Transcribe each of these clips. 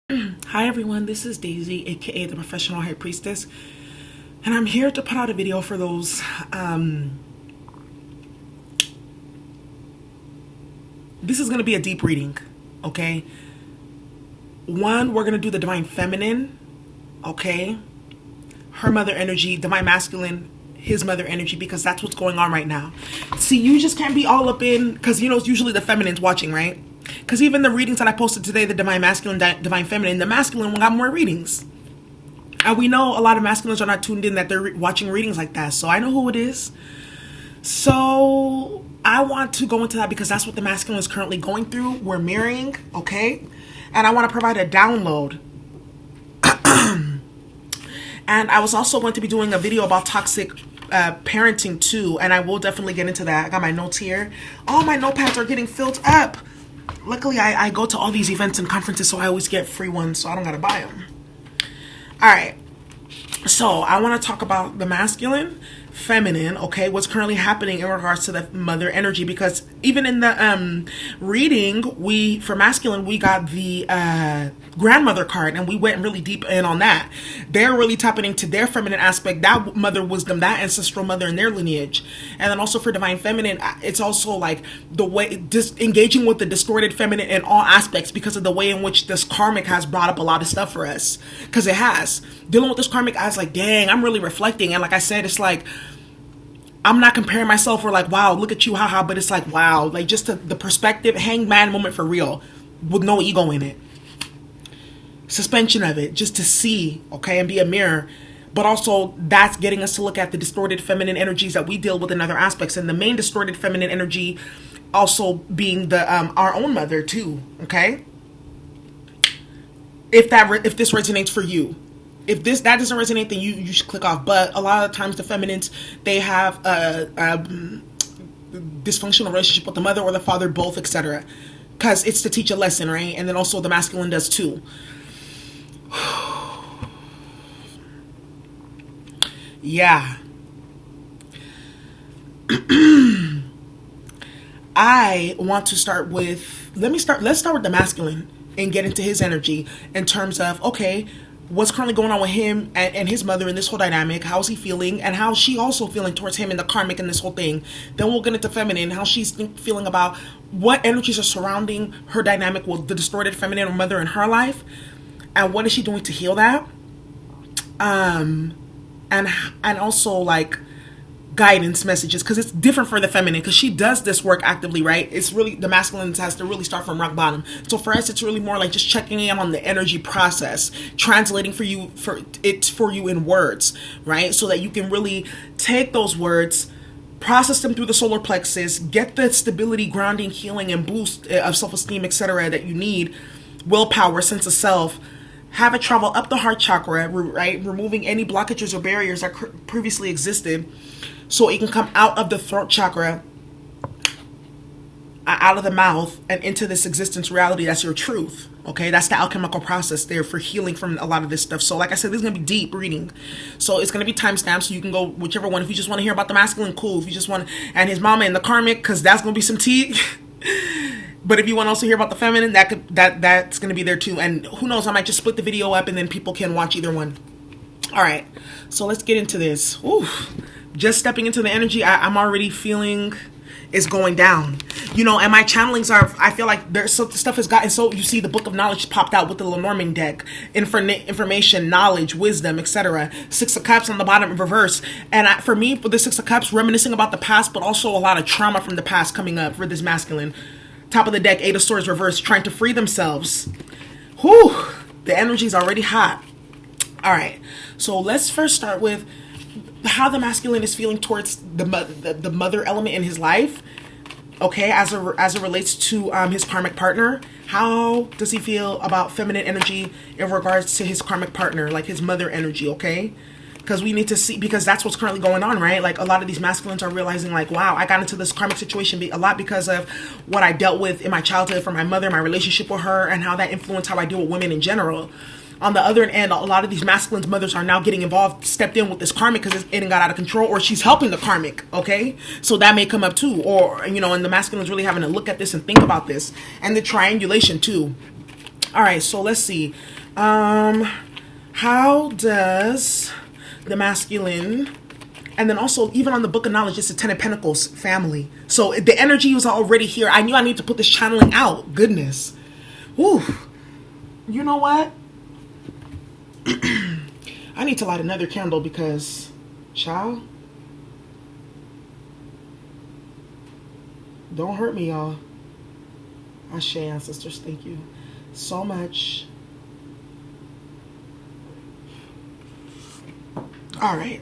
Hi everyone, this is Daisy, aka the Professional High Priestess, and I'm here to put out a video for those this is going to be a deep reading, okay? One, we're going to do the Divine Feminine, okay? Her mother energy, Divine Masculine, his mother energy, because that's what's going on right now. See, you just can't be all up in, because you know it's usually the feminine's watching, right? Because even the readings that I posted today, the Divine Masculine, Divine Feminine, the masculine got more readings. And we know a lot of masculines are not tuned in that they're watching readings like that. So I know who it is. So I want to go into that because that's what the masculine is currently going through. We're mirroring, okay? And I want to provide a download. And I was also going to be doing a video about toxic parenting too. And I will definitely get into that. I got my notes here. All my notepads are getting filled up. Luckily, I go to all these events and conferences, so I always get free ones, so I don't gotta buy them. All right, so I want to talk about the masculine, feminine, okay, what's currently happening in regards to the mother energy, because even in the reading, for masculine, we got the grandmother card, and we went really deep in on that. They're really tapping into their feminine aspect, that mother wisdom, that ancestral mother in their lineage. And then also for divine feminine, it's also like the way, just engaging with the distorted feminine in all aspects because of the way in which this karmic has brought up a lot of stuff for us. Because it has. Dealing with this karmic, I was like, dang, I'm really reflecting. And like I said, it's like, I'm not comparing myself or like, wow, look at you, haha, but it's like, wow, like just the perspective, hangman moment for real, with no ego in it. Suspension of it, just to see, okay, and be a mirror. But also, that's getting us to look at the distorted feminine energies that we deal with in other aspects. And the main distorted feminine energy also being the our own mother too, okay? If this resonates for you. If that doesn't resonate, then you should click off. But a lot of the times the feminines, they have a dysfunctional relationship with the mother or the father, both, etc. Because it's to teach a lesson, right? And then also the masculine does too. Yeah. I want to start with, let's start with the masculine and get into his energy in terms of, okay, what's currently going on with him and his mother in this whole dynamic. How's he feeling? And how's she also feeling towards him and the karmic and this whole thing. Then we'll get into feminine, how she's feeling about what energies are surrounding her dynamic with the distorted feminine or mother in her life. And what is she doing to heal that? And also like guidance messages, because it's different for the feminine, because she does this work actively, right? It's really, the masculine has to really start from rock bottom. So for us, it's really more like just checking in on the energy process, translating for you in words, right? So that you can really take those words, process them through the solar plexus, get the stability, grounding, healing, and boost of self-esteem, etc. that you need, willpower, sense of self. Have it travel up the heart chakra, right? Removing any blockages or barriers that previously existed, so it can come out of the throat chakra, out of the mouth, and into this existence reality. That's your truth, okay? That's the alchemical process there for healing from a lot of this stuff. So like I said, this is going to be deep reading. So it's going to be timestamped, so you can go whichever one. If you just want to hear about the masculine, cool. If you just want, and his mama and the karmic, because that's going to be some tea. But if you want to also hear about the feminine, that's going to be there too. And who knows, I might just split the video up and then people can watch either one. All right, so let's get into this. Ooh, just stepping into the energy, I'm already feeling it's going down. You know, and my channelings are, I feel like there's so stuff has gotten, so you see the book of knowledge popped out with the Lenormand deck, information, knowledge, wisdom, etc. Six of Cups on the bottom in reverse. And for me, for the Six of Cups, reminiscing about the past, but also a lot of trauma from the past coming up for this masculine. Top of the deck, Eight of Swords reversed, trying to free themselves. Whew, the energy's already hot. All right, so let's first start with how the masculine is feeling towards the mother element in his life. Okay, as it relates to his karmic partner. How does he feel about feminine energy in regards to his karmic partner, like his mother energy, okay? Because we need to see, because that's what's currently going on, right? Like a lot of these masculines are realizing like, wow, I got into this karmic situation a lot because of what I dealt with in my childhood from my mother, my relationship with her, and how that influenced how I deal with women in general. On the other end, a lot of these masculines' mothers are now getting involved, stepped in with this karmic because it got out of control, or she's helping the karmic, okay? So that may come up too. Or, you know, and the masculines really having to look at this and think about this. And the triangulation too. All right, so let's see. How does the masculine, and then also even on the Book of Knowledge, it's the Ten of Pentacles, family. So the energy was already here. I knew I need to put this channeling out. Goodness. Woo. You know what? I need to light another candle because, child, don't hurt me, y'all. Ashe, ancestors, thank you so much. All right.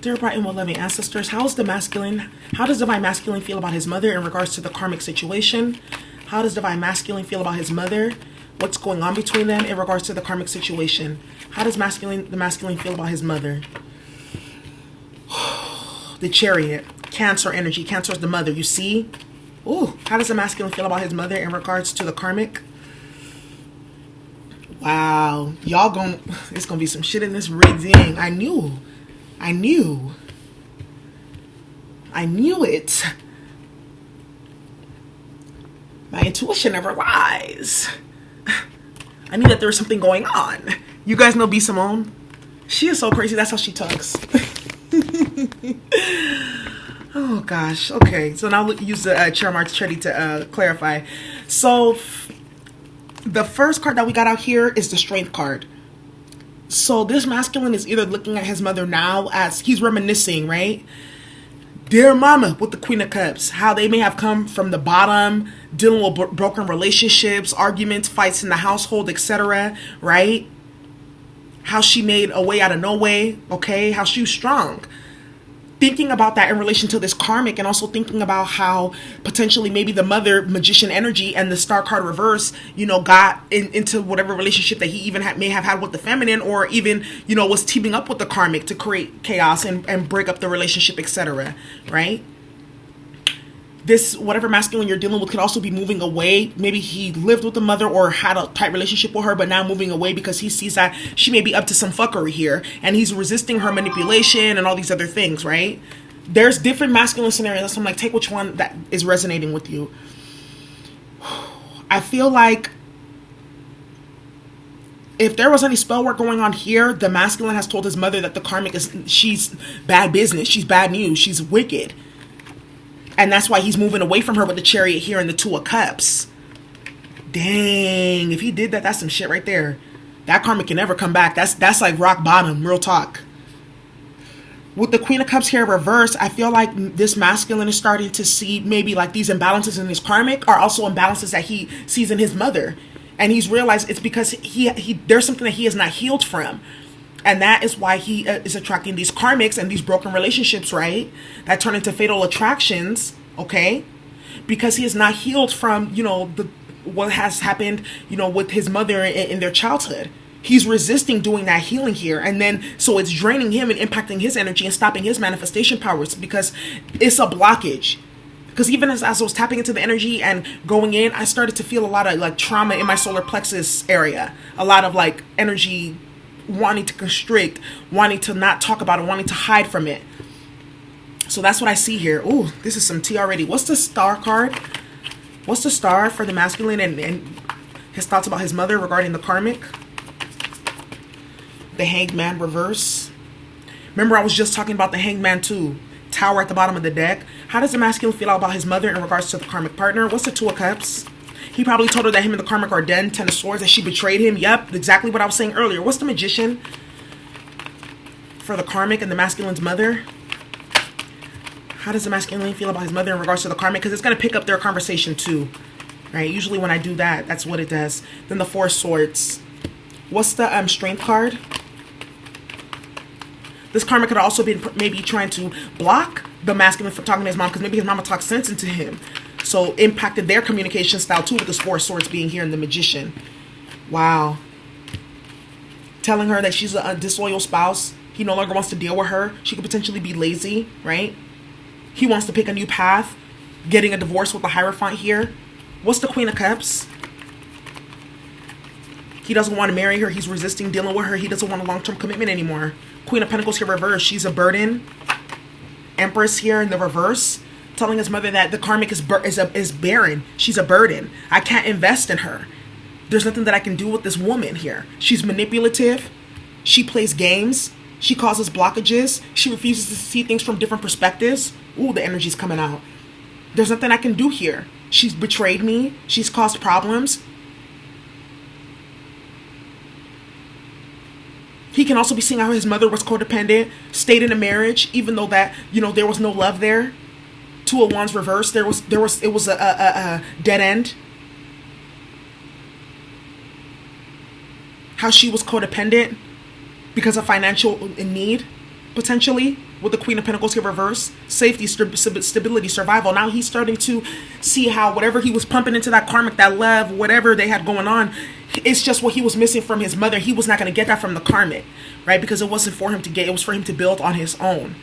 Dear bright and well-loving ancestors, how does divine masculine feel about his mother in regards to the karmic situation? How does divine masculine feel about his mother? What's going on between them in regards to the karmic situation? How does the masculine feel about his mother? The Chariot, Cancer energy. Cancer is the mother, you see? Ooh, how does the masculine feel about his mother in regards to the karmic? Wow, y'all it's gonna be some shit in this reading. I knew it. My intuition never lies. I knew that there was something going on. You guys know B. Simone? She is so crazy. That's how she talks. Oh gosh. Okay. So now we'll use the Chiro Marcetti to clarify. So the first card that we got out here is the Strength card. So this masculine is either looking at his mother now as he's reminiscing, right? Dear mama, with the Queen of Cups, how they may have come from the bottom, dealing with broken relationships, arguments, fights in the household, etc., right? How she made a way out of no way, okay? How she was strong. Thinking about that in relation to this karmic, and also thinking about how potentially maybe the mother magician energy and the Star card reverse, got into whatever relationship that he even may have had with the feminine, or even, was teaming up with the karmic to create chaos and break up the relationship, etc. Right? This, whatever masculine you're dealing with, could also be moving away. Maybe he lived with the mother or had a tight relationship with her, but now moving away because he sees that she may be up to some fuckery here, and he's resisting her manipulation and all these other things, right? There's different masculine scenarios. So I'm like, take which one that is resonating with you. I feel like if there was any spell work going on here, the masculine has told his mother that the karmic she's bad business, she's bad news, she's wicked. And that's why he's moving away from her with the Chariot here and the Two of Cups. Dang, if he did that, that's some shit right there. That karma can never come back. That's like rock bottom, real talk. With the Queen of Cups here reversed, I feel like this masculine is starting to see maybe like these imbalances in his karmic are also imbalances that he sees in his mother. And he's realized it's because there's something that he has not healed from. And that is why he is attracting these karmics and these broken relationships, right? That turn into fatal attractions, okay? Because he is not healed from, what has happened, with his mother in their childhood. He's resisting doing that healing here. And then, so it's draining him and impacting his energy and stopping his manifestation powers because it's a blockage. Because even as I was tapping into the energy and going in, I started to feel a lot of like trauma in my solar plexus area. A lot of like energy wanting to constrict, wanting to not talk about it, wanting to hide from it. So that's what I see here. Ooh, this is some tea already. What's the Star card? What's the Star for the masculine and his thoughts about his mother regarding the karmic? The Hanged Man reverse. Remember, I was just talking about the Hanged Man too. Tower at the bottom of the deck. How does the masculine feel about his mother in regards to the karmic partner? What's the Two of Cups? He probably told her that him and the karmic are dead. Ten of Swords, that she betrayed him. Yep, exactly what I was saying earlier. What's the Magician for the karmic and the masculine's mother? How does the masculine feel about his mother in regards to the karmic? Because it's going to pick up their conversation too, right? Usually when I do that, that's what it does. Then the Four of Swords. What's the Strength card? This karmic could also be maybe trying to block the masculine from talking to his mom, because maybe his mama talks sense into him. So impacted their communication style too, with this Four of Swords being here in the Magician. Wow. Telling her that she's a disloyal spouse. He no longer wants to deal with her. She could potentially be lazy, right? He wants to pick a new path. Getting a divorce with the Hierophant here. What's the Queen of Cups? He doesn't want to marry her. He's resisting dealing with her. He doesn't want a long-term commitment anymore. Queen of Pentacles here reversed. She's a burden. Empress here in the reverse. telling his mother that the karmic is barren. She's a burden. I can't invest in her. There's nothing that I can do with this woman here. She's manipulative. She plays games. She causes blockages. She refuses to see things from different perspectives. Ooh, the energy's coming out. There's nothing I can do here. She's betrayed me. She's caused problems. He can also be seeing how his mother was codependent, stayed in a marriage, even though that, there was no love there. Two of Wands reversed. It was a dead end. How she was codependent because of financial need, potentially, with the Queen of Pentacles here reversed. Safety, stability, survival. Now he's starting to see how whatever he was pumping into that karmic, that love, whatever they had going on, it's just what he was missing from his mother. He was not going to get that from the karmic, right? Because it wasn't for him to get, it was for him to build on his own.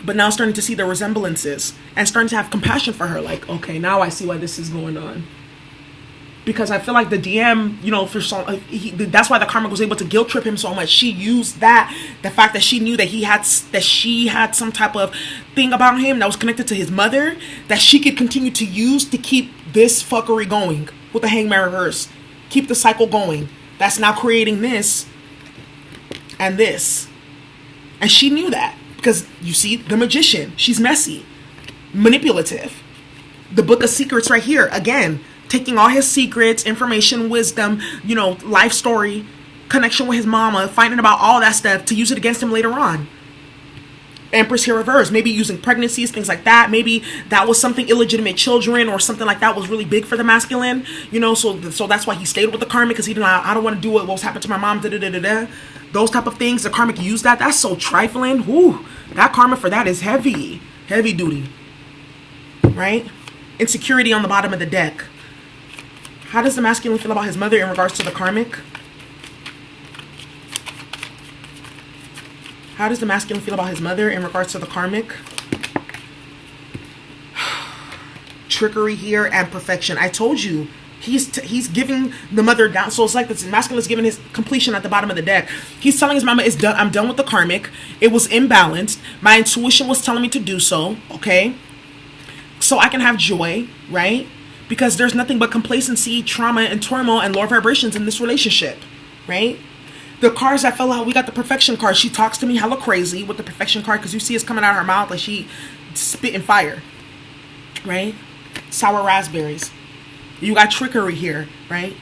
But now starting to see the resemblances and starting to have compassion for her. Like, okay, now I see why this is going on. Because I feel like the DM, that's why the karmic was able to guilt trip him so much. She used the fact that she knew that she had some type of thing about him that was connected to his mother, that she could continue to use to keep this fuckery going with the Hangman reverse. Keep the cycle going. That's now creating this and this. And she knew that. Because, you see, the Magician, she's messy, manipulative. The Book of Secrets right here, again, taking all his secrets, information, wisdom, life story, connection with his mama, finding about all that stuff to use it against him later on. Empress here reversed, maybe using pregnancies, things like that. Maybe that was something, illegitimate children or something like that was really big for the masculine, so that's why he stayed with the karmic, because he didn't, I don't want to do what was happened to my mom, those type of things. The karmic used that. That's so trifling. Whoo, that karma for that is heavy duty, right? Insecurity on the bottom of the deck. How does the masculine feel about his mother in regards to the karmic? How does the masculine feel about his mother in regards to the karmic? Trickery here and perfection. I told you, he's giving the mother down. So it's like this masculine is giving his completion at the bottom of the deck. He's telling his mama, it's done. I'm done with the karmic. It was imbalanced. My intuition was telling me to do so. Okay. So I can have joy, right? Because there's nothing but complacency, trauma, and turmoil and lower vibrations in this relationship, right? The cards that fell out, we got the perfection card. She talks to me hella crazy with the perfection card because you see it's coming out of her mouth like she spitting fire, right? Sour raspberries. You got trickery here, right?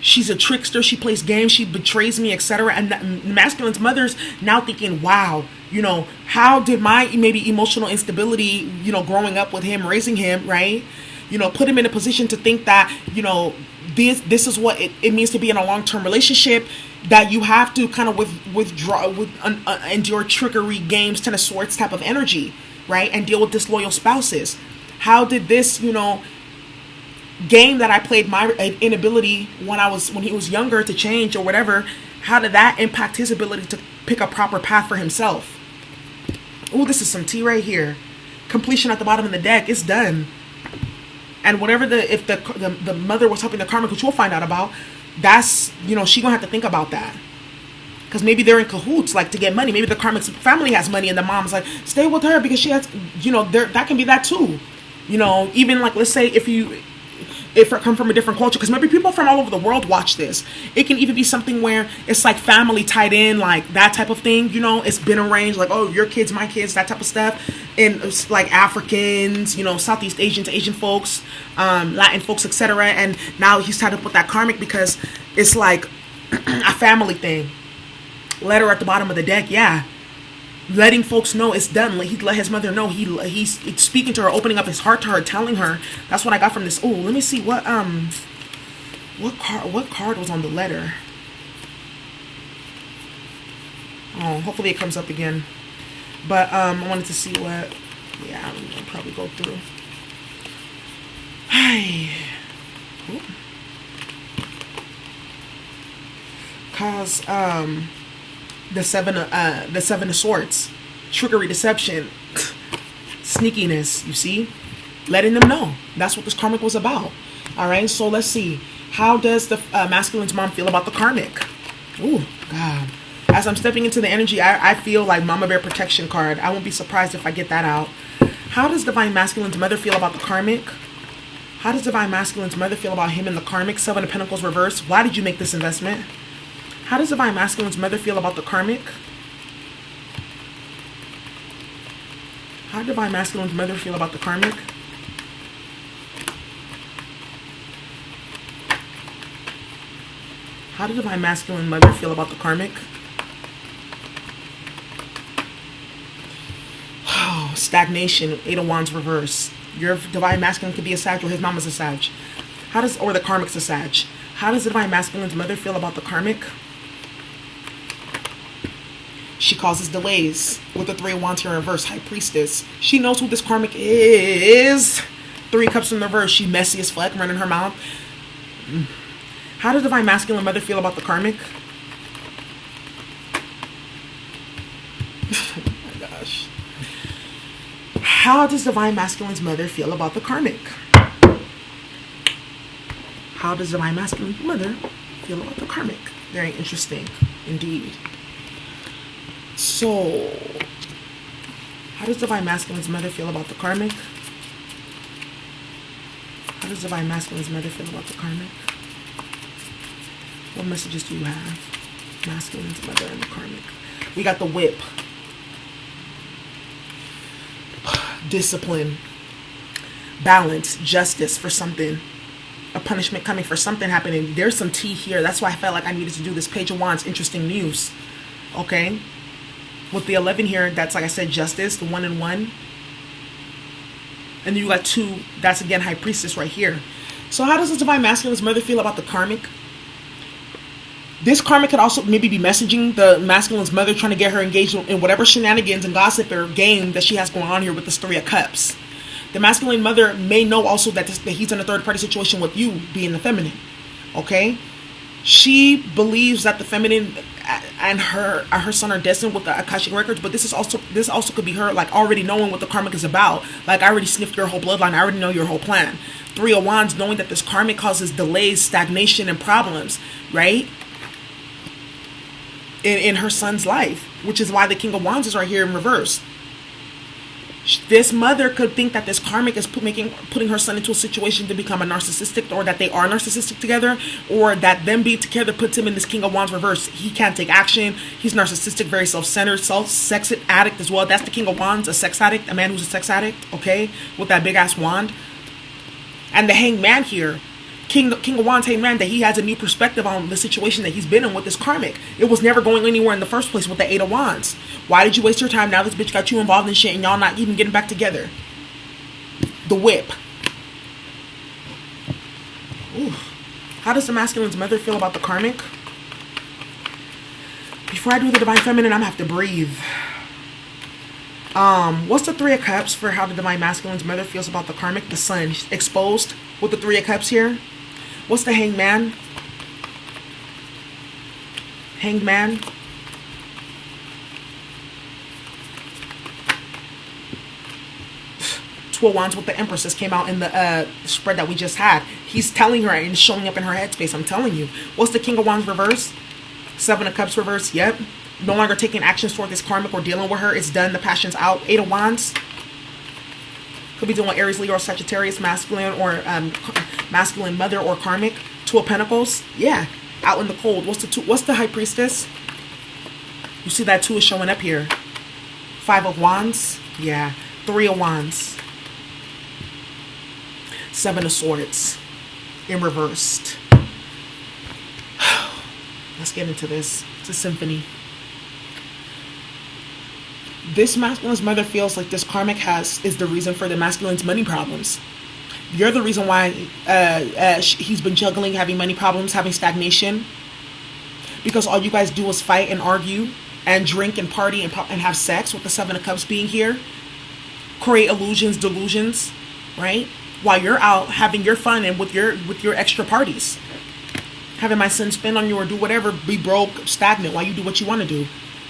She's a trickster. She plays games. She betrays me, etc. And the masculine's mother's now thinking, wow, how did my maybe emotional instability, growing up with him, raising him, right? Put him in a position to think that, this is what it means to be in a long-term relationship, that you have to kind of withdraw, endure trickery, games, Ten of Swords type of energy, right? And deal with disloyal spouses. How did this, game that I played, my inability when he was younger to change or whatever, how did that impact his ability to pick a proper path for himself? Ooh, this is some tea right here. Completion at the bottom of the deck. It's done. And whatever if the mother was helping the karmic, which we'll find out about, that's, she gonna have to think about that. Because maybe they're in cahoots, like to get money. Maybe the karmic's family has money and the mom's like, stay with her because she has, that can be that too. Even like, let's say if it come from a different culture, because maybe people from all over the world watch this. It can even be something where it's like family tied in, like that type of thing, it's been arranged, like, oh, your kids, my kids, that type of stuff. And it's like Africans, Southeast Asian to Asian folks, Latin folks, etc. And now he's tied up with that karmic because it's like a family thing. Letter at the bottom of the deck, yeah. Letting folks know it's done. He let his mother know. He's speaking to her, opening up his heart to her, telling her. That's what I got from this. Oh, let me see what card was on the letter. Oh, hopefully it comes up again. But I wanted to see what. Yeah, I'll probably go through. Hi. Cause the seven of swords, trickery, deception, sneakiness, you see, letting them know that's what this karmic was about. All right, so let's see, how does the masculine's mom feel about the karmic? Oh God, As I'm stepping into the energy, I feel like Mama Bear protection card. I won't be surprised if I get that out. How does Divine Masculine's mother feel about the karmic? How does Divine Masculine's mother feel about him and the karmic? Seven of Pentacles reversed. Why did you make this investment? How does Divine Masculine's mother feel about the karmic? How does Divine Masculine's mother feel about the karmic? How does Divine Masculine mother feel about the karmic? Oh, stagnation. Eight of Wands reverse. Your Divine Masculine could be a Sag, or his mama's a Sag. Or the karmic's a Sag. How does the Divine Masculine's mother feel about the karmic? She causes delays with the Three of Wands here in reverse. High Priestess. She knows who this karmic is. Three Cups in reverse. She messy as fuck, running her mouth. How does Divine Masculine mother feel about the karmic? Oh my gosh. How does Divine Masculine's mother feel about the karmic? How does Divine Masculine's mother feel about the karmic? Very interesting indeed. So, how does Divine Masculine's mother feel about the karmic? How does Divine Masculine's mother feel about the karmic? What messages do you have? Masculine's mother and the karmic. We got the whip. Discipline. Balance. Justice for something. A punishment coming for something happening. There's some tea here. That's why I felt like I needed to do this. Page of Wands. Interesting news. Okay. With the 11 here, that's, like I said, justice. The 1 and 1. And then you got 2. That's, again, High Priestess right here. So how does this Divine Masculine's mother feel about the karmic? This karmic could also maybe be messaging the masculine's mother, trying to get her engaged in whatever shenanigans and gossip or game that she has going on here with this Three of Cups. The masculine mother may know also that he's in a third party situation with you being the feminine. Okay? She believes that the feminine and her son are destined with the Akashic records, but this also could be her like already knowing what the karmic is about. Like, I already sniffed your whole bloodline. I already know your whole plan. Three of Wands, knowing that this karmic causes delays, stagnation, and problems, right? In her son's life, which is why the King of Wands is right here in reverse. This mother could think that this karmic is putting her son into a situation to become a narcissistic, or that they are narcissistic together, or that them being together puts him in this King of Wands reverse. He can't take action. He's narcissistic, very self-centered, sex addict as well. That's the King of Wands, a sex addict, a man who's a sex addict, okay, with that big ass wand. And the Hanged Man here, King of Wands, Hanged Man, that he has a new perspective on the situation that he's been in with this karmic. It was never going anywhere in the first place with the Eight of Wands. Why did you waste your time? Now this bitch got you involved in shit and y'all not even getting back together. The whip. Ooh. How does the masculine's mother feel about the karmic? Before I do the Divine Feminine, I'm gonna have to breathe. What's the Three of Cups for how the Divine Masculine's mother feels about the karmic? The Sun exposed with the Three of Cups here. What's the Hanged Man? Hanged Man. Two of Wands with the Empresses came out in the spread that we just had. He's telling her and showing up in her headspace. I'm telling you. What's the King of Wands reverse? Seven of Cups reverse. Yep. No longer taking actions toward this karmic or dealing with her. It's done. The passion's out. Eight of Wands. Could be dealing with Aries, Leo, or Sagittarius, masculine or masculine mother or karmic. Two of Pentacles. Yeah. Out in the cold. What's the High Priestess? You see that 2 is showing up here. 5 of Wands. Yeah. 3 of Wands. 7 of Swords. In reversed. Let's get into this. It's a symphony. This masculine's mother feels like this karmic is the reason for the masculine's money problems. You're the reason why he's been juggling, having money problems, having stagnation. Because all you guys do is fight and argue and drink and party and have sex, with the 7 of Cups being here. Create illusions, delusions, right? While you're out having your fun and with your extra parties. Having my son spend on you or do whatever, be broke, stagnant while you do what you want to do.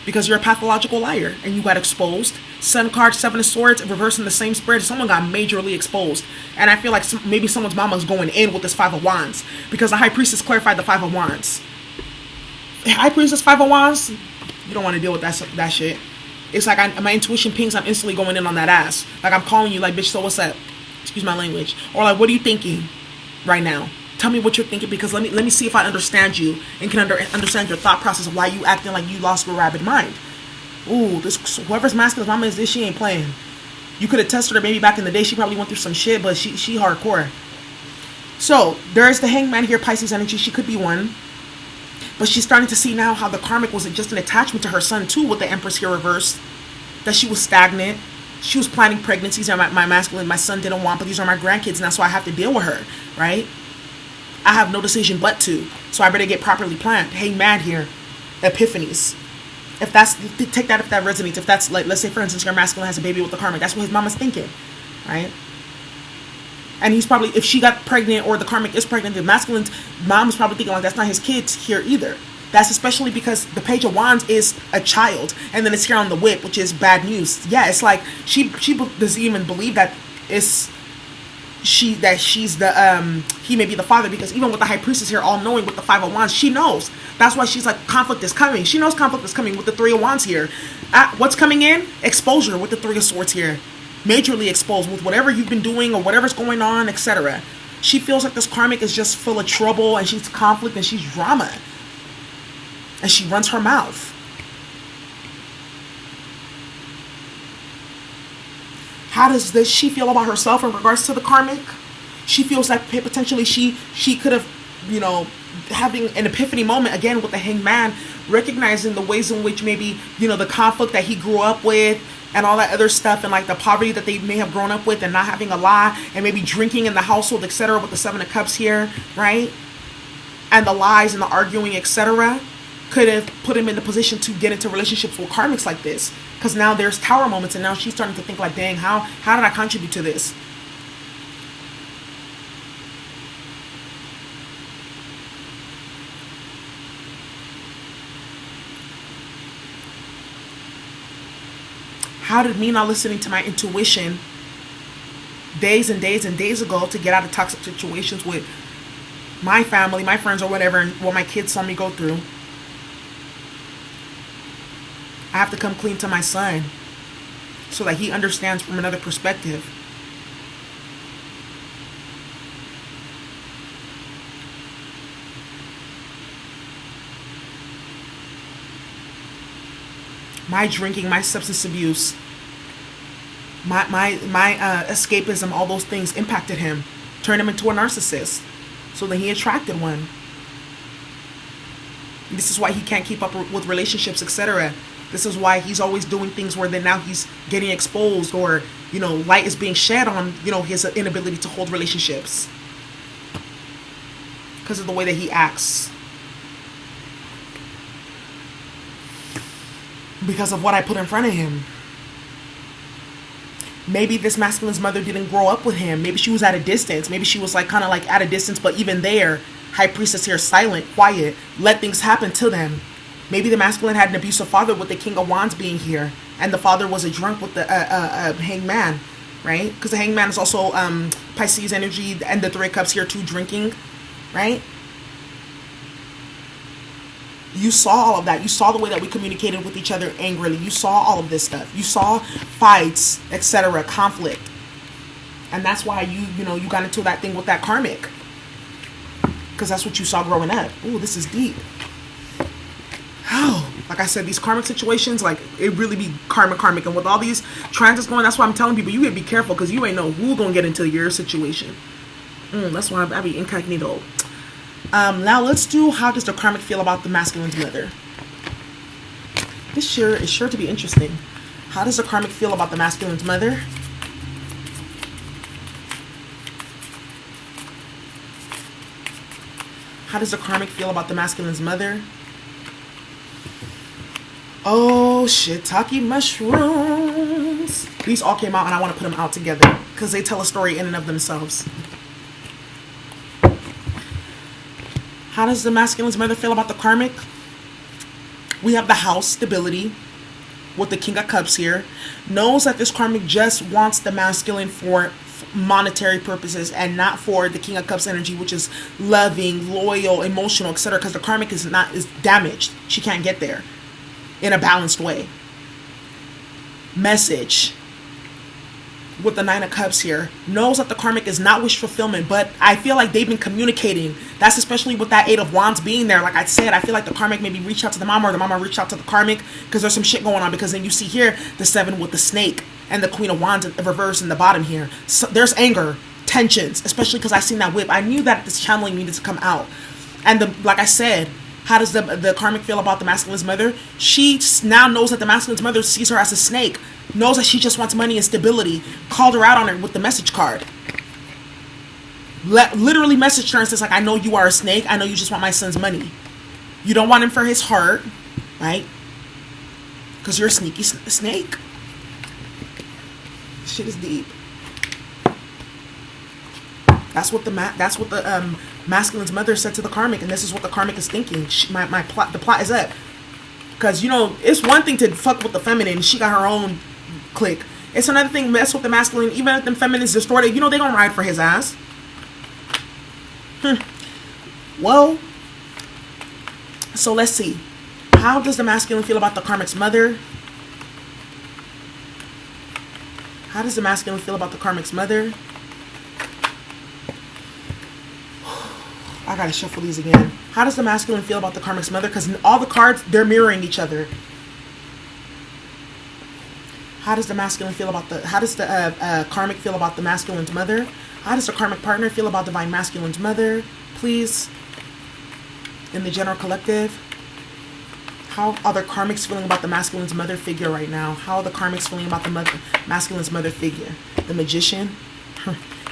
Because you're a pathological liar and you got exposed. Sun card, 7 of Swords, reversing the same spread. Someone got majorly exposed. And I feel like maybe someone's mama's going in with this 5 of Wands. Because the High Priestess clarified the 5 of Wands. High Priestess, 5 of Wands, You don't want to deal with that shit. It's like my intuition pings, I'm instantly going in on that ass. Like, I'm calling you like, bitch, so what's up? Excuse my language. Or like, what are you thinking right now? Tell me what you're thinking, because let me see if I understand you and can understand your thought process of why you acting like you lost your rabid mind. Ooh, whoever's masculine mama is this, she ain't playing. You could have tested her maybe back in the day. She probably went through some shit, but she hardcore. So there's the Hangman here, Pisces energy. She could be one. But she's starting to see now how the karmic was just an attachment to her son too, with the Empress here reversed. That she was stagnant. She was planning pregnancies, and my masculine, my son didn't want, but these are my grandkids, and that's why I have to deal with her, right? I have no decision but to. So I better get properly planned. Hangman here, epiphanies. If that's, take that if that resonates. If that's like, let's say for instance, your masculine has a baby with the karmic, that's what his mama's thinking, right? And he's probably, if she got pregnant or the karmic is pregnant, the masculine's mom is probably thinking like, that's not his kids here either. That's especially because the Page of Wands is a child, and then it's here on the whip, which is bad news. Yeah, it's like she doesn't even believe that she's the he may be the father, because even with the High Priestess here, all knowing with the Five of Wands, she knows. That's why she's like, conflict is coming. She knows conflict is coming with the Three of Wands here. What's coming in? Exposure with the Three of Swords here. Majorly exposed with whatever you've been doing or whatever's going on, etc. She feels like this karmic is just full of trouble, and she's conflict, and she's drama, and she runs her mouth. How does she feel about herself in regards to the karmic? She feels like potentially she could have, having an epiphany moment again with the Hangman, recognizing the ways in which maybe, the conflict that he grew up with and all that other stuff, and like the poverty that they may have grown up with, and not having a lot, and maybe drinking in the household, etc., with the Seven of Cups here, right? And the lies and the arguing, etc., could have put him in the position to get into relationships with karmics like this. Because now there's tower moments, and now she's starting to think like, dang, how did I contribute to this? How did me not listening to my intuition days and days and days ago to get out of toxic situations with my family, my friends, or whatever, and what my kids saw me go through? I have to come clean to my son so that he understands from another perspective. My drinking, my substance abuse, my escapism, all those things impacted him, turned him into a narcissist. So then he attracted one. This is why he can't keep up with relationships, etc. This is why he's always doing things where then now he's getting exposed, or, light is being shed on, his inability to hold relationships. Because of the way that he acts. Because of what I put in front of him. Maybe this masculine's mother didn't grow up with him. Maybe she was at a distance. Maybe she was like kind of like at a distance, but even there, High Priestess here, silent, quiet, let things happen to them. Maybe the masculine had an abusive father with the King of Wands being here, and the father was a drunk with the Hangman, right? Because the Hangman is also Pisces energy, and the Three of Cups here too, drinking, right? You saw all of that. You saw the way that we communicated with each other angrily. You saw all of this stuff. You saw fights, etc., conflict. And that's why you got into that thing with that karmic. Because that's what you saw growing up. Ooh, this is deep. Oh, like I said, these karmic situations, like, it really be karmic. And with all these transits going, that's why I'm telling people, you gotta be careful, because you ain't know who gonna get into your situation. That's why I be incognito. Now let's do, how does the karmic feel about the masculine's mother? This is sure to be interesting. How does the karmic feel about the masculine's mother? How does the karmic feel about the masculine's mother? Oh, shiitake mushrooms. These all came out, and I want to put them out together because they tell a story in and of themselves. How does the masculine's mother feel about the karmic? We have the house, stability, with the King of Cups here. Knows that this karmic just wants the masculine for monetary purposes and not for the King of Cups energy, which is loving, loyal, emotional, etc. Because the karmic is damaged. She can't get there. in a balanced way. Message with the Nine of Cups here, knows that the karmic is not wish fulfillment, but I feel like they've been communicating. That's especially with that Eight of Wands being there. Like I said, I feel like the karmic maybe reached out to the mama, or the mama reached out to the karmic, because there's some shit going on. Because then you see here the Seven with the snake and the Queen of Wands in reverse in the bottom here. So there's anger, tensions, especially because I seen that whip. I knew that this channeling needed to come out. And like I said, how does the karmic feel about the masculine's mother? She now knows that the masculine's mother sees her as a snake, knows that she just wants money and stability, called her out on it with the message card. Literally messaged her and says, like, I know you are a snake. I know you just want my son's money. You don't want him for his heart, right? Because you're a sneaky snake. Shit is deep. That's what the masculine's mother said to the karmic, and this is what the karmic is thinking. The plot is up. Because, you know, it's one thing to fuck with the feminine. She got her own clique. It's another thing mess with the masculine. Even if the feminine's distorted, you know, they gonna ride for his ass. Well, so let's see. How does the masculine feel about the karmic's mother? How does the masculine feel about the karmic's mother? I gotta shuffle these again. How does the masculine feel about the karmic's mother? Because all the cards, they're mirroring each other. How does the masculine feel about the... How does the karmic feel about the masculine's mother? How does the karmic partner feel about divine masculine's mother? Please. In the general collective. How are the karmics feeling about the masculine's mother figure right now? How are the karmics feeling about the masculine's mother figure? The magician.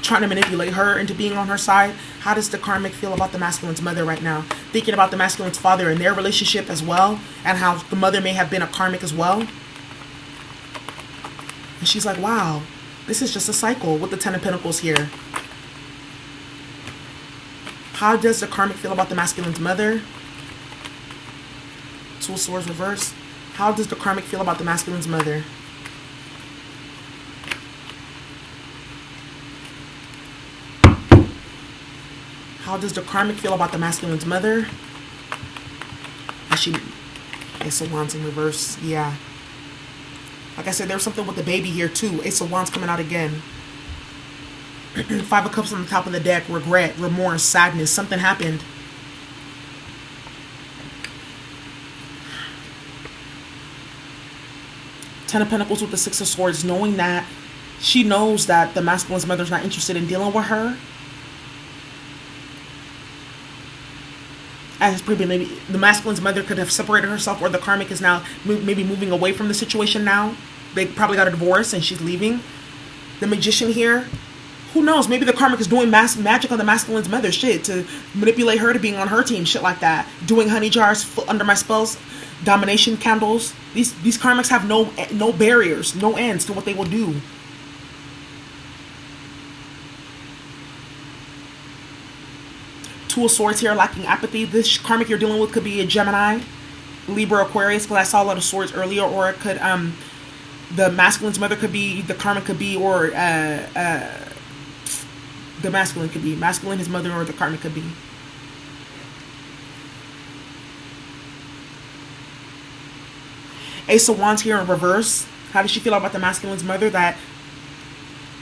Trying to manipulate her into being on her side. How does the karmic feel about the masculine's mother right now? Thinking about the masculine's father and their relationship as well. And how the mother may have been a karmic as well. And she's like, wow, this is just a cycle with the Ten of Pentacles here. How does the karmic feel about the masculine's mother? Two of Swords reverse. How does the karmic feel about the masculine's mother? How does the karmic feel about the masculine's mother? Ace of Wands in reverse. Yeah. Like I said, there's something with the baby here too. Ace of Wands coming out again. Five of Cups on the top of the deck. Regret, remorse, sadness. Something happened. Ten of Pentacles with the Six of Swords. Knowing that she knows that the masculine's mother's not interested in dealing with her. As maybe the masculine's mother could have separated herself, or the karmic is now maybe moving away from the situation now. They probably got a divorce and she's leaving. The Magician here, who knows? Maybe the karmic is doing magic on the masculine's mother, shit, to manipulate her to being on her team, shit like that. Doing honey jars, under my spells, domination candles. These karmics have no barriers, no ends to what they will do. Two of Swords here, lacking apathy. This karmic you're dealing with could be a Gemini, Libra, Aquarius, because I saw a lot of swords earlier. Or it could, the masculine's mother could be, the karmic could be, or the masculine could be. Masculine, his mother, or the karmic could be. Ace of Wands here in reverse. How does she feel about the masculine's mother? That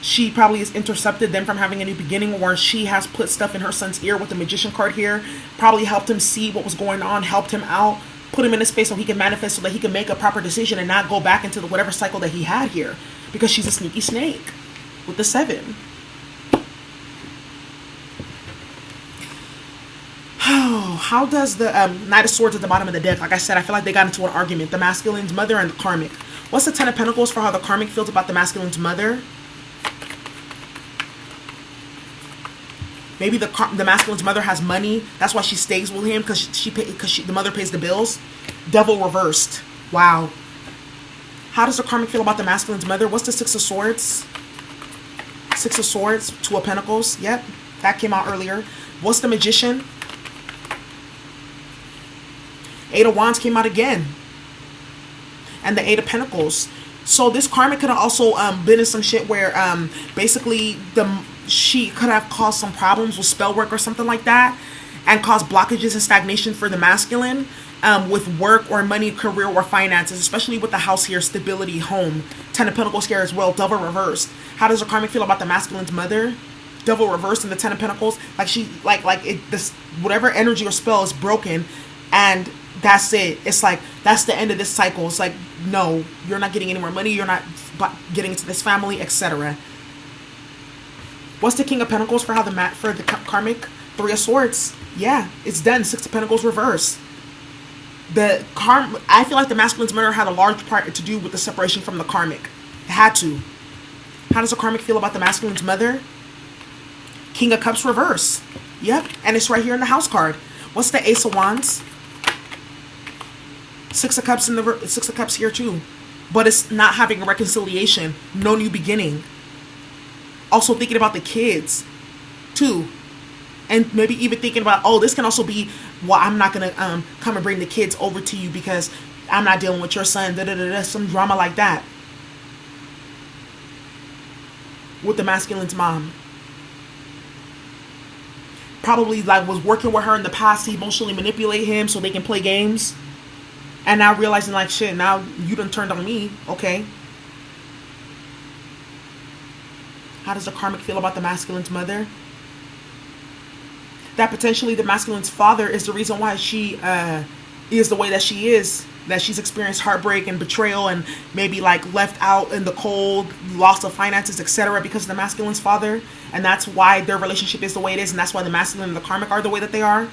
she probably has intercepted them from having a new beginning, or she has put stuff in her son's ear with the Magician card here. Probably helped him see what was going on, helped him out, put him in a space so he can manifest, so that he can make a proper decision and not go back into the whatever cycle that he had here. Because she's a sneaky snake with the 7. How does the Knight of Swords at the bottom of the deck? Like I said, I feel like they got into an argument. The masculine's mother and the karmic. What's the Ten of Pentacles for how the karmic feels about the masculine's mother? Maybe the masculine's mother has money. That's why she stays with him, because the mother pays the bills. Devil reversed. Wow. How does the karmic feel about the masculine's mother? What's the Six of Swords? Six of Swords, Two of Pentacles. Yep, that came out earlier. What's the Magician? Eight of Wands came out again. And the Eight of Pentacles. So this karmic could have also been in some shit where basically she could have caused some problems with spell work or something like that, and caused blockages and stagnation for the masculine. with work or money, career, or finances, especially with the house here, stability, home. Ten of Pentacles here as well, Devil reversed. How does the karmic feel about the masculine's mother? Devil reversed in the Ten of Pentacles. Like she, this whatever energy or spell is broken, and that's it. It's like that's the end of this cycle. It's like, no, you're not getting any more money. You're not getting into this family, etc. What's the King of Pentacles for for the karmic? Three of Swords. Yeah, it's done. Six of Pentacles reverse. I feel like the masculine's murder had a large part to do with the separation from the karmic. It had to. How does the karmic feel about the masculine's mother? King of Cups reverse. Yep, and it's right here in the house card. What's the Ace of Wands? Six of Cups Six of Cups here too. But it's not having a reconciliation. No new beginning. Also thinking about the kids too. And maybe even thinking about, oh, this can also be, well, I'm not going to come and bring the kids over to you because I'm not dealing with your son. Some drama like that. With the masculine's mom. Probably was working with her in the past to emotionally manipulate him so they can play games. And now realizing shit, now you done turned on me. Okay. How does the karmic feel about the masculine's mother? That potentially the masculine's father is the reason why she is the way that she is. That she's experienced heartbreak and betrayal and maybe left out in the cold, loss of finances, etc. because of the masculine's father. And that's why their relationship is the way it is. And that's why the masculine and the karmic are the way that they are.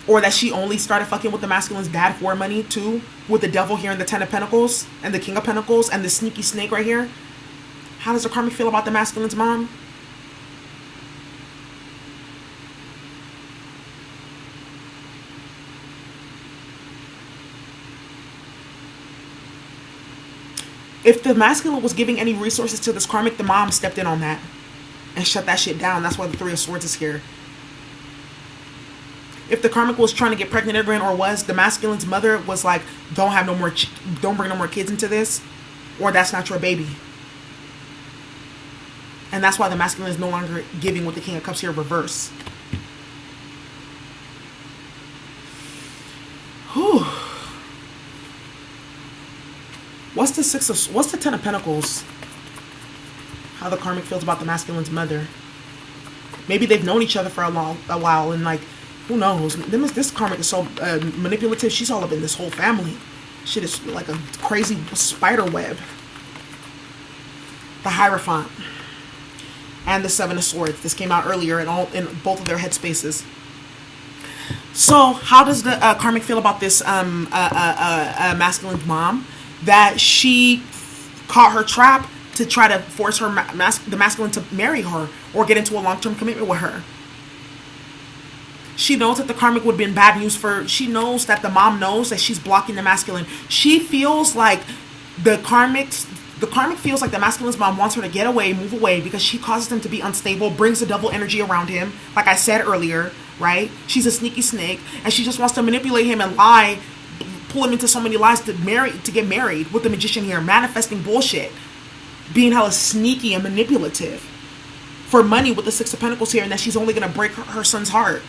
Or that she only started fucking with the masculine's dad for money too. With the devil here and the Ten of Pentacles and the King of Pentacles and the sneaky snake right here. How does the karmic feel about the masculine's mom? If the masculine was giving any resources to this karmic, the mom stepped in on that and shut that shit down. That's why the Three of Swords is here. If the karmic was trying to get pregnant again, or was the masculine's mother was like, don't bring no more kids into this, or that's not your baby. And that's why the masculine is no longer giving with the King of Cups here reverse. Whew. What's the Ten of Pentacles? How the karmic feels about the masculine's mother. Maybe they've known each other for a while, and who knows? This karmic is so manipulative. She's all up in this whole family. Shit is like a crazy spider web. The Hierophant and the Seven of Swords. This came out earlier in both of their headspaces. So how does the karmic feel about this masculine's mom? That she caught her trap to try to force her the masculine to marry her or get into a long-term commitment with her. She knows that the karmic would have been bad news she knows that the mom knows that she's blocking the masculine. She feels like the karmic feels like the masculine's mom wants her to get away, move away, because she causes him to be unstable, brings the devil energy around him, like I said earlier, right? She's a sneaky snake, and she just wants to manipulate him and lie, pull him into so many lies to get married with the magician here, manifesting bullshit, being hella sneaky and manipulative for money with the Six of Pentacles here, and that she's only gonna break her son's heart.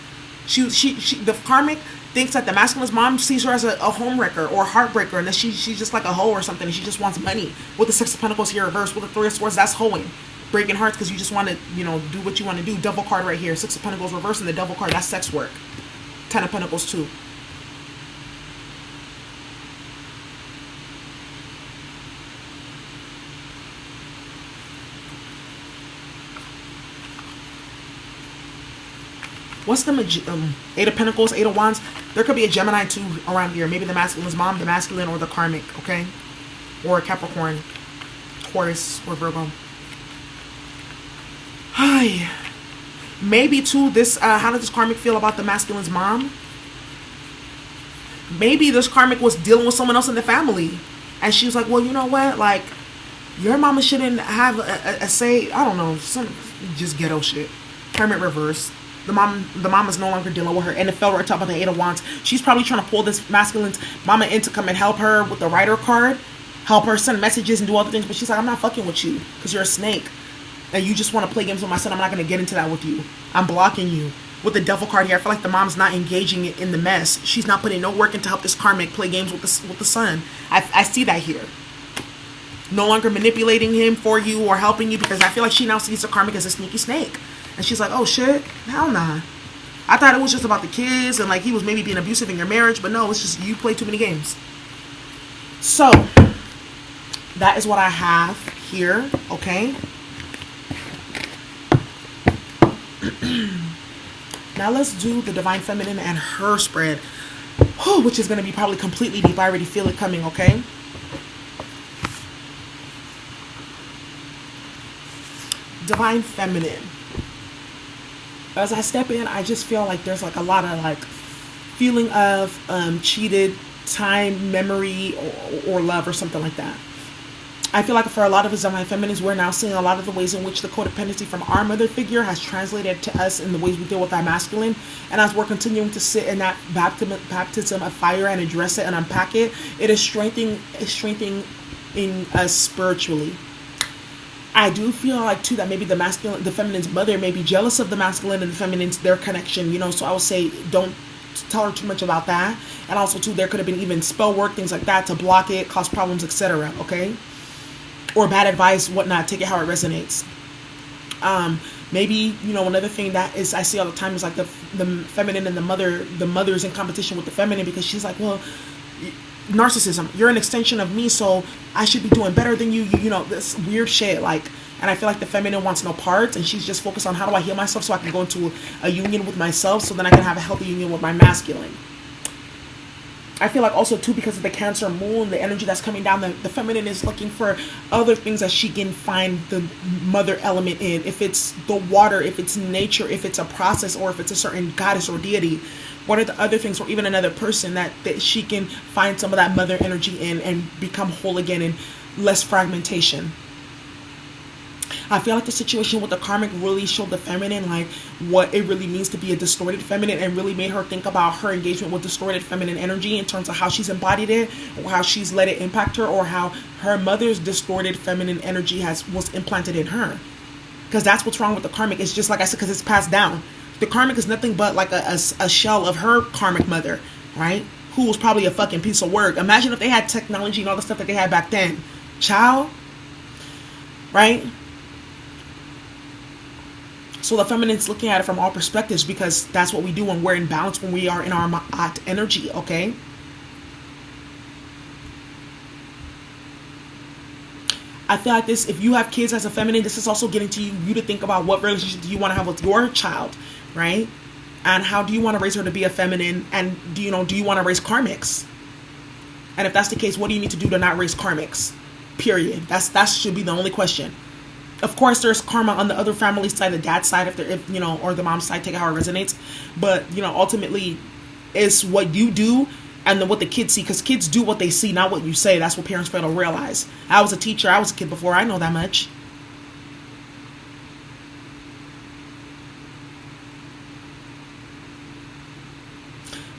The karmic thinks that the masculine's mom sees her as a homewrecker or a heartbreaker, and that she's just like a hoe or something, and she just wants money. With the Six of Pentacles here reversed, with the Three of Swords, that's hoeing, breaking hearts because you just want to do what you want to do. Devil card right here, Six of Pentacles reversed, and the devil card, that's sex work. Ten of Pentacles too. What's the Eight of Pentacles, Eight of Wands? There could be a Gemini too around here. Maybe the masculine's mom, the masculine, or the karmic, okay? Or a Capricorn, Taurus, or Virgo. Hi. Maybe too, how does this karmic feel about the masculine's mom? Maybe this karmic was dealing with someone else in the family. And she was like, well, you know what? Your mama shouldn't have a say. I don't know. Some just ghetto shit. Hermit reverse. The mom is no longer dealing with her, and it fell right top of the Eight of Wands. She's probably trying to pull this masculine's mama in to come and help her with the Rider card, help her send messages and do other things. But she's like, I'm not fucking with you because you're a snake, and you just want to play games with my son. I'm not gonna get into that with you. I'm blocking you. with the devil card here, I feel like the mom's not engaging in the mess. She's not putting no work in to help this karmic play games with the son. I see that here. No longer manipulating him for you or helping you, because I feel like she now sees the karmic as a sneaky snake. And she's like, oh shit, hell nah. I thought it was just about the kids and like he was maybe being abusive in your marriage, but no, it's just you play too many games. So that is what I have here, okay? Now let's do the Divine Feminine and her spread, which is going to be probably completely deep. I already feel it coming, okay? Divine Feminine. As I step in, I just feel like there's like a lot of like feeling of cheated time, memory, or love or something like that. I feel like for a lot of us Divine Feminines, we're now seeing a lot of the ways in which the codependency from our mother figure has translated to us in the ways we deal with our masculine. And as we're continuing to sit in that baptism of fire and address it and unpack it, it is strengthening in us spiritually. I do feel like too that maybe the feminine's mother may be jealous of the masculine and the feminine's, their connection, you know, so I would say don't tell her too much about that. And also too, there could have been even spell work, things like that to block it, cause problems, etc. Okay? Or bad advice, whatnot, take it how it resonates. Maybe, you know, another thing that is I see all the time is like the feminine and the mother's in competition with the feminine, because she's like, well, narcissism, you're an extension of me, so I should be doing better than you, you know, this weird shit, like. And I feel like the feminine wants no parts, and she's just focused on how do I heal myself so I can go into a union with myself, so then I can have a healthy union with my masculine. I feel like also too, because of the Cancer moon, the energy that's coming down, the feminine is looking for other things that she can find the mother element in. If it's the water, if it's nature, if it's a process, or if it's a certain goddess or deity. What are the other things, or even another person that she can find some of that mother energy in and become whole again and less fragmentation. I feel like the situation with the karmic really showed the feminine like what it really means to be a distorted feminine, and really made her think about her engagement with distorted feminine energy in terms of how she's embodied it, or how she's let it impact her, or how her mother's distorted feminine energy was implanted in her. Because that's what's wrong with the karmic. It's just like I said, because it's passed down. The karmic is nothing but like a shell of her karmic mother, right? Who was probably a fucking piece of work. Imagine if they had technology and all the stuff that they had back then. Child, right? So the feminine's looking at it from all perspectives, because that's what we do when we're in balance, when we are in our Ma'at energy, okay? I feel like this, if you have kids as a feminine, this is also getting to you to think about what relationship do you want to have with your child, right? And how do you want to raise her to be a feminine? And do you want to raise karmics? And if that's the case, what do you need to do to not raise karmics? Period. That should be the only question. Of course, there's karma on the other family side, the dad's side, or the mom's side, take it how it resonates. But, ultimately, it's what you do and then what the kids see. Because kids do what they see, not what you say. That's what parents fail to realize. I was a teacher. I was a kid before. I know that much.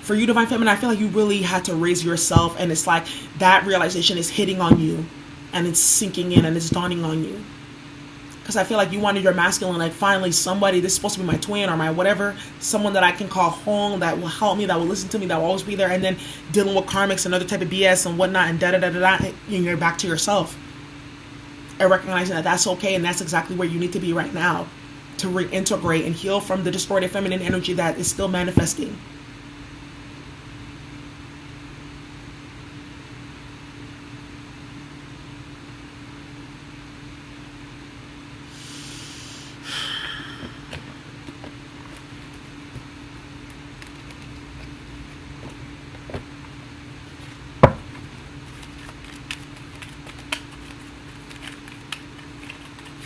For you, Divine Feminine, I feel like you really had to raise yourself. And it's like that realization is hitting on you. And it's sinking in and it's dawning on you. Because I feel like you wanted your masculine, like finally somebody, this is supposed to be my twin or my whatever, someone that I can call home, that will help me, that will listen to me, that will always be there. And then dealing with karmics and other type of BS and whatnot and da-da-da-da-da, and you're back to yourself. And recognizing that that's okay, and that's exactly where you need to be right now to reintegrate and heal from the distorted feminine energy that is still manifesting.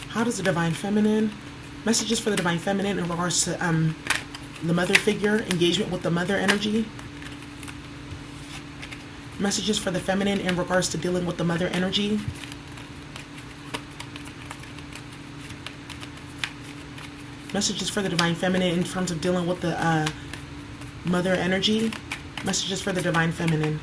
How does the Divine Feminine, messages for the Divine Feminine in regards to the mother figure, engagement with the mother energy. Messages for the feminine in regards to dealing with the mother energy. Messages for the Divine Feminine in terms of dealing with the mother energy. Messages for the Divine Feminine.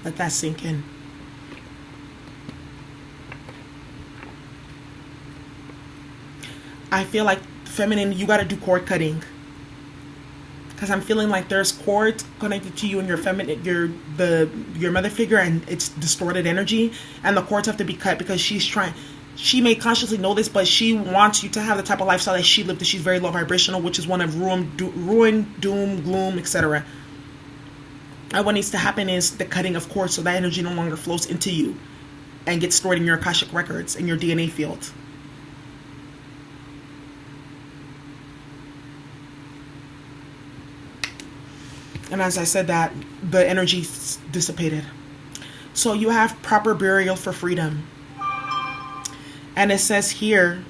Let that sink in. I feel like feminine, you got to do cord cutting. Because I'm feeling like there's cords connected to you and your feminine, your mother figure, and it's distorted energy, and the cords have to be cut because she may consciously know this, but she wants you to have the type of lifestyle that she lived, that she's very low vibrational, which is one of ruin, doom, gloom, etc. And what needs to happen is the cutting of cords so that energy no longer flows into you and gets stored in your Akashic records, in your DNA field. And as I said that, the energy dissipated. So you have proper burial for freedom. And it says here,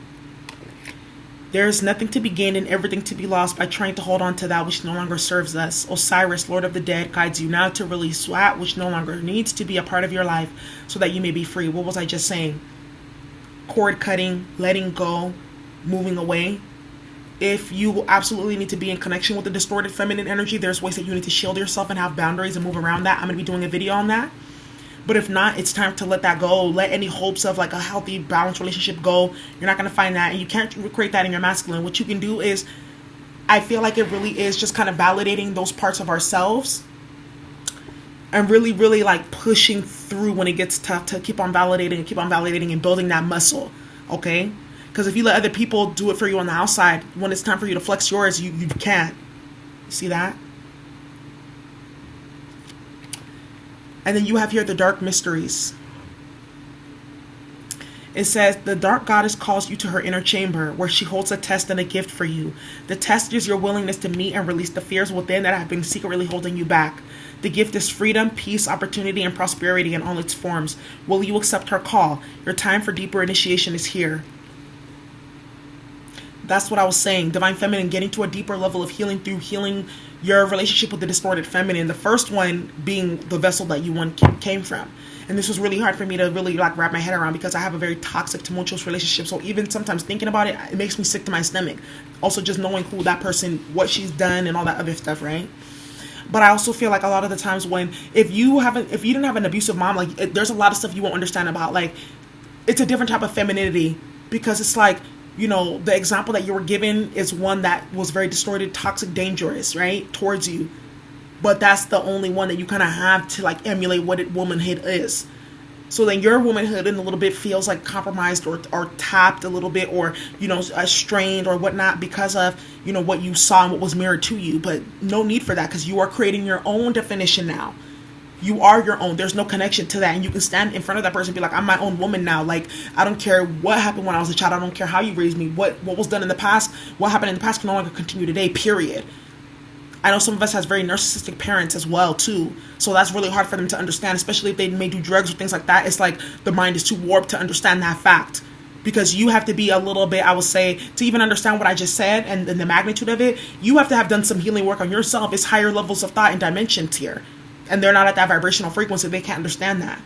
there is nothing to be gained and everything to be lost by trying to hold on to that which no longer serves us. Osiris, Lord of the Dead, guides you now to release that which no longer needs to be a part of your life so that you may be free. What was I just saying? Cord cutting, letting go, moving away. If you absolutely need to be in connection with the distorted feminine energy, there's ways that you need to shield yourself and have boundaries and move around that. I'm going to be doing a video on that. But if not, it's time to let that go. Let any hopes of like a healthy, balanced relationship go. You're not going to find that. And you can't recreate that in your masculine. What you can do is, I feel like it really is just kind of validating those parts of ourselves. And really, really like pushing through when it gets tough to keep on validating and building that muscle. Okay? Because if you let other people do it for you on the outside, when it's time for you to flex yours, you can't. See that? And then you have here the dark mysteries. It says, the dark goddess calls you to her inner chamber, where she holds a test and a gift for you. The test is your willingness to meet and release the fears within that have been secretly holding you back. The gift is freedom, peace, opportunity, and prosperity in all its forms. Will you accept her call? Your time for deeper initiation is here. That's what I was saying. Divine Feminine, getting to a deeper level of healing through healing your relationship with the distorted feminine. The first one being the vessel that you came from. And this was really hard for me to really like wrap my head around because I have a very toxic, tumultuous relationship. So even sometimes thinking about it, it makes me sick to my stomach. Also just knowing who that person, what she's done and all that other stuff, right? But I also feel like a lot of the times when, if you didn't have an abusive mom, like there's a lot of stuff you won't understand about. Like, it's a different type of femininity because it's like, you know, the example that you were given is one that was very distorted, toxic, dangerous, right, towards you. But that's the only one that you kind of have to like emulate what womanhood is. So then your womanhood in a little bit feels like compromised or tapped a little bit, or, you know, strained or whatnot because of, you know, what you saw and what was mirrored to you. But no need for that because you are creating your own definition now. You are your own. There's no connection to that. And you can stand in front of that person and be like, I'm my own woman now. Like, I don't care what happened when I was a child. I don't care how you raised me. What was done in the past, what happened in the past can no longer continue today, period. I know some of us has very narcissistic parents as well, too. So that's really hard for them to understand, especially if they may do drugs or things like that. It's like the mind is too warped to understand that fact. Because you have to be a little bit, I would say, to even understand what I just said and the magnitude of it, you have to have done some healing work on yourself. It's higher levels of thought and dimensions here. And they're not at that vibrational frequency. They can't understand that.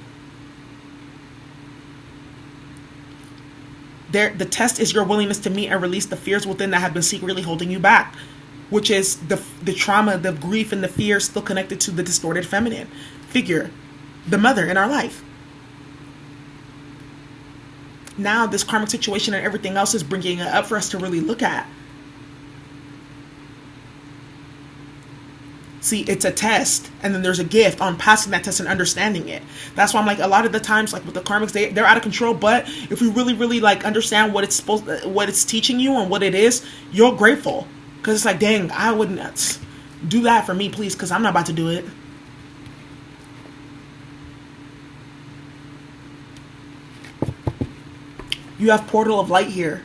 The test is your willingness to meet and release the fears within that have been secretly holding you back. Which is the trauma, the grief, and the fear still connected to the distorted feminine figure. The mother in our life. Now this karmic situation and everything else is bringing it up for us to really look at. See, it's a test, and then there's a gift on passing that test and understanding it. That's why I'm like, a lot of the times, like with the karmics, they're out of control. But if we really, really like understand what it's teaching you and what it is, you're grateful, because it's like, dang, I wouldn't do that for me, please, because I'm not about to do it. You have Portal of Light here.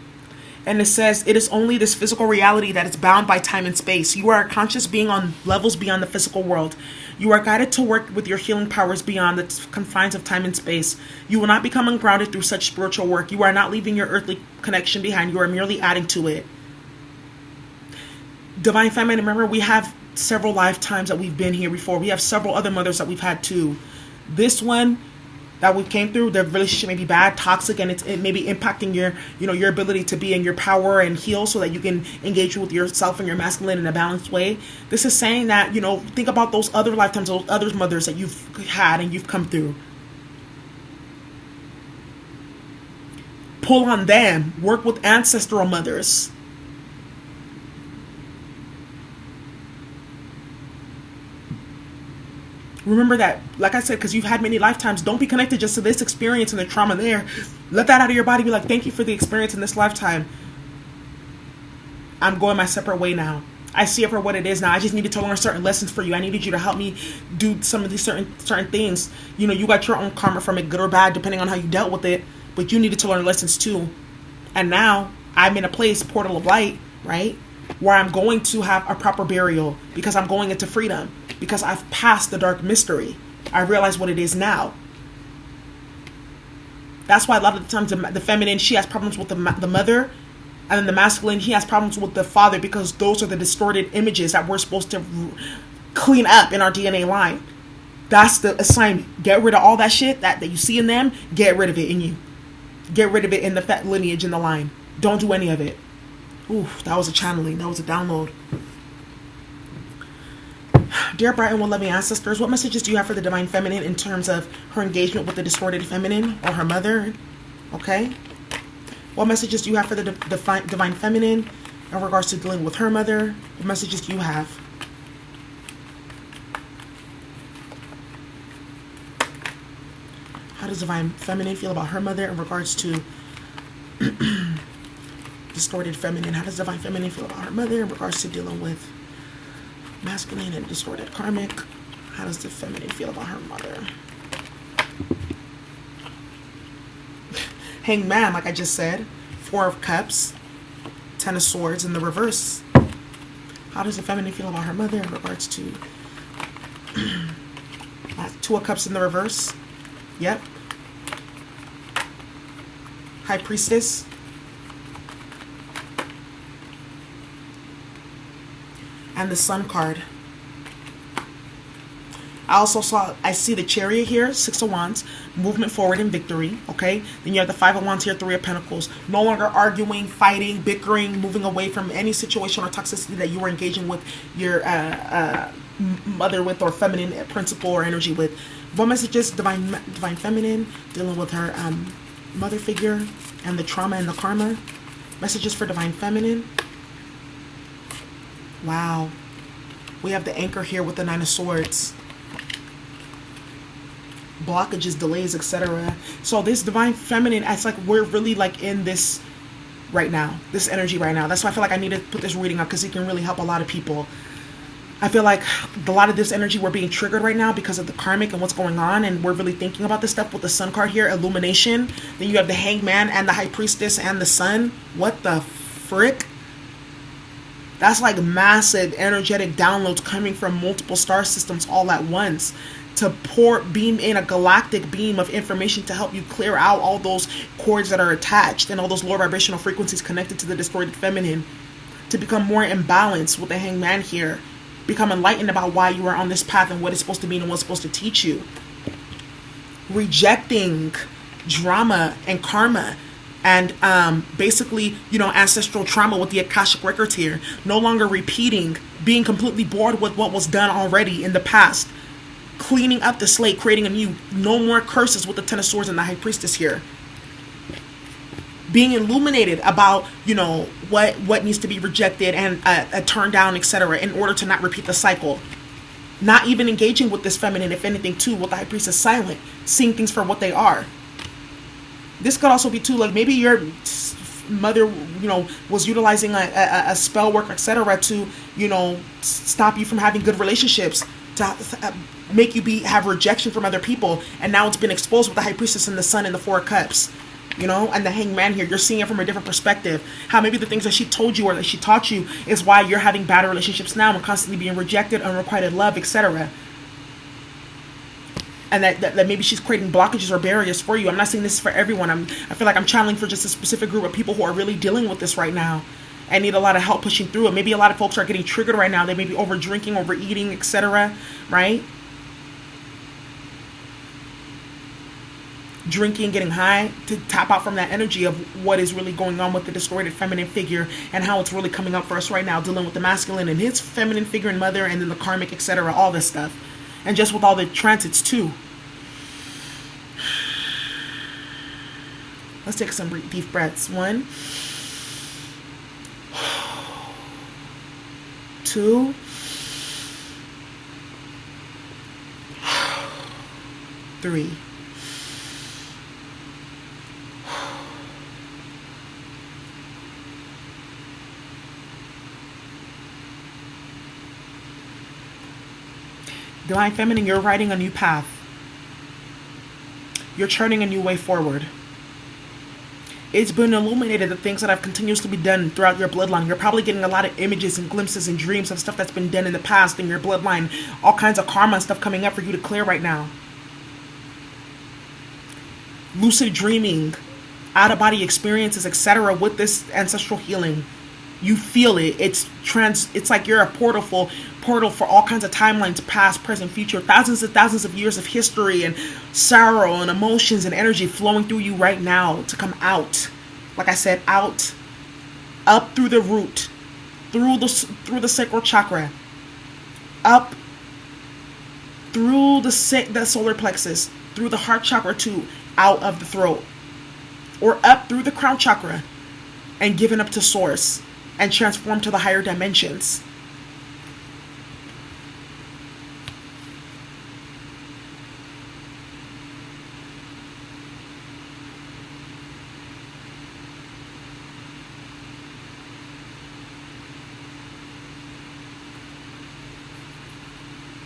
And it says, it is only this physical reality that is bound by time and space. You are a conscious being on levels beyond the physical world. You are guided to work with your healing powers beyond the confines of time and space. You will not become ungrounded through such spiritual work. You are not leaving your earthly connection behind. You are merely adding to it. Divine Feminine, remember, we have several lifetimes that we've been here before. We have several other mothers that we've had too. This one, that we came through, the relationship may be bad, toxic, and it may be impacting your, your ability to be in your power and heal so that you can engage with yourself and your masculine in a balanced way. This is saying that, think about those other lifetimes, those other mothers that you've had and you've come through. Pull on them. Work with ancestral mothers. Remember that, like I said, because you've had many lifetimes, don't be connected just to this experience and the trauma there. Let that out of your body. Be like, thank you for the experience in this lifetime. I'm going my separate way now. I see it for what it is now. I just needed to learn certain lessons for you. I needed you to help me do some of these certain things. You got your own karma from it, good or bad, depending on how you dealt with it. But you needed to learn lessons too. And now I'm in a place, portal of light, right, where I'm going to have a proper burial because I'm going into freedom. Because I've passed the dark mystery. I realize what it is now. That's why a lot of the times the feminine, she has problems with the mother. And then the masculine, he has problems with the father, because those are the distorted images that we're supposed to clean up in our DNA line. That's the assignment. Get rid of all that shit that you see in them. Get rid of it in you. Get rid of it in the fat lineage in the line. Don't do any of it. Ooh, that was a channeling. That was a download. Dear bright and well-loving ancestors, what messages do you have for the divine feminine in terms of her engagement with the distorted feminine or her mother? Okay. What messages do you have for the divine feminine in regards to dealing with her mother? What messages do you have? How does divine feminine feel about her mother in regards to distorted feminine? How does divine feminine feel about her mother in regards to dealing with masculine and distorted karmic? How does the feminine feel about her mother? Hanged Man, like I just said. 4 of Cups. 10 of Swords in the reverse. How does the feminine feel about her mother in regards to 2 of Cups in the reverse? Yep. High Priestess. And the Sun card. I see the Chariot here, 6 of Wands, movement forward in victory, okay? Then you have the 5 of Wands here, 3 of Pentacles. No longer arguing, fighting, bickering, moving away from any situation or toxicity that you were engaging with your mother with, or feminine principle or energy with. What messages divine feminine, dealing with her mother figure and the trauma and the karma? Messages for divine feminine. Wow. We have the Anchor here with the 9 of Swords. Blockages, delays, etc. So this divine feminine, it's like we're really like in this right now, this energy right now. That's why I feel like I need to put this reading up, because it can really help a lot of people. I feel like a lot of this energy, we're being triggered right now because of the karmic and what's going on, and we're really thinking about this stuff with the Sun card here, illumination. Then you have the Hanged Man and the High Priestess and the Sun. What the frick? That's like massive energetic downloads coming from multiple star systems all at once to beam in a galactic beam of information to help you clear out all those cords that are attached and all those lower vibrational frequencies connected to the distorted feminine, to become more in balance with the Hanged Man here. Become enlightened about why you are on this path and what it's supposed to mean and what's supposed to teach you. Rejecting drama and karma and basically, ancestral trauma with the Akashic records here. No longer repeating, being completely bored with what was done already in the past. Cleaning up the slate, creating a new. No more curses with the 10 of Swords and the High Priestess here. Being illuminated about, what needs to be rejected and turned down, etc., in order to not repeat the cycle. Not even engaging with this feminine, if anything, too, with the High Priestess silent, seeing things for what they are. This could also be too, like maybe your mother, was utilizing a spell work, etc., to, stop you from having good relationships, to make you have rejection from other people, and now it's been exposed with the High Priestess and the Sun and the 4 of Cups. And the Hanged Man here, you're seeing it from a different perspective. How maybe the things that she told you or that she taught you is why you're having bad relationships now and constantly being rejected, unrequited love, etc. And that maybe she's creating blockages or barriers for you. I'm not saying this is for everyone. I feel like I'm channeling for just a specific group of people who are really dealing with this right now and need a lot of help pushing through it. Maybe a lot of folks are getting triggered right now. They may be over drinking, overeating, etc. Right? drinking, getting high, to tap out from that energy of what is really going on with the distorted feminine figure and how it's really coming up for us right now, dealing with the masculine and his feminine figure and mother, and then the karmic, etc., all this stuff. And just with all the transits too. Let's take some deep breaths. 1, 2, 3. Divine Feminine, you're writing a new path. You're charting a new way forward. It's been illuminated, the things that have continuously been done throughout your bloodline. You're probably getting a lot of images and glimpses and dreams of stuff that's been done in the past in your bloodline. All kinds of karma and stuff coming up for you to clear right now. Lucid dreaming, out-of-body experiences, etc. with this ancestral healing. You feel it. It's like you're a portal for all kinds of timelines, past, present, future, thousands of years of history and sorrow and emotions and energy flowing through you right now to come out. Like I said, out, up through the root, through the sacral chakra, up through the solar plexus, through the heart chakra too, out of the throat, or up through the crown chakra and given up to source and transformed to the higher dimensions.